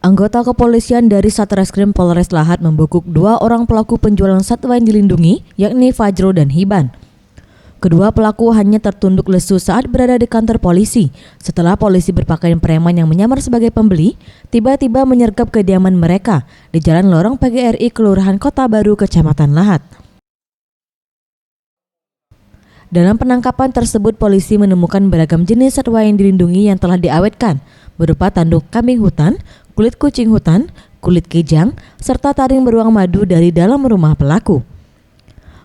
Anggota kepolisian dari Satreskrim Polres Lahat membekuk 2 orang pelaku penjualan satwa yang dilindungi, yakni Fajro dan Hiban. Kedua pelaku hanya tertunduk lesu saat berada di kantor polisi. Setelah polisi berpakaian preman yang menyamar sebagai pembeli, tiba-tiba menyergap kediaman mereka di Jalan Lorong PGRI, Kelurahan Kota Baru, Kecamatan Lahat. Dalam penangkapan tersebut, polisi menemukan beragam jenis satwa yang dilindungi yang telah diawetkan, berupa tanduk kambing hutan, kulit kucing hutan, kulit kijang, serta taring beruang madu dari dalam rumah pelaku.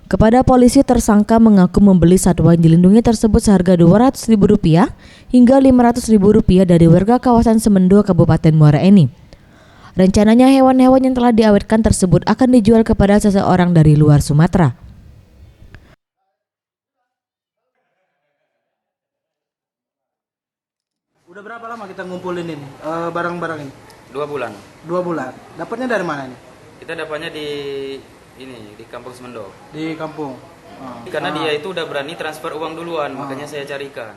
Kepada polisi, tersangka mengaku membeli satwa yang dilindungi tersebut seharga Rp200.000 hingga Rp500.000 dari warga kawasan Semendo, Kabupaten Muara Enim. Rencananya hewan-hewan yang telah diawetkan tersebut akan dijual kepada seseorang dari luar Sumatera. Udah berapa lama kita ngumpulin ini barang-barang ini? 2 bulan. 2 bulan. Dapatnya dari mana nih? Kita dapatnya di Kampung Semendo. Di kampung. Karena dia itu udah berani transfer uang duluan, makanya saya carikan.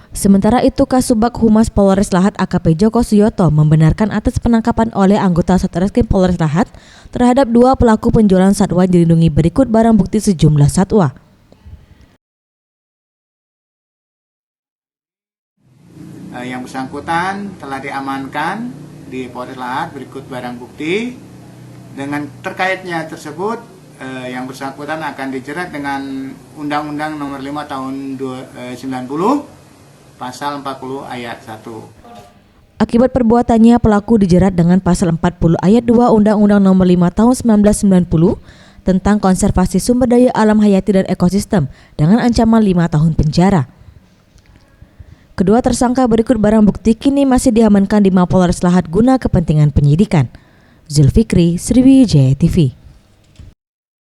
Sementara itu, Kasubag Humas Polres Lahat AKP Joko Suyoto membenarkan atas penangkapan oleh anggota Satreskrim Polres Lahat terhadap 2 pelaku penjualan satwa yang dilindungi. Berikut barang bukti sejumlah satwa. Yang bersangkutan telah diamankan di Polres Lahat. Berikut barang bukti. Dengan terkaitnya tersebut, yang bersangkutan akan dijerat dengan Undang-Undang Nomor 5 Tahun 90, Pasal 40 Ayat 1. Akibat perbuatannya, pelaku dijerat dengan Pasal 40 Ayat 2 Undang-Undang Nomor 5 Tahun 1990 tentang konservasi sumber daya alam hayati dan ekosistem dengan ancaman 5 tahun penjara. Kedua tersangka berikut barang bukti kini masih diamankan di Mapolres Lahat guna kepentingan penyidikan. Zulfikri, Sriwijaya TV.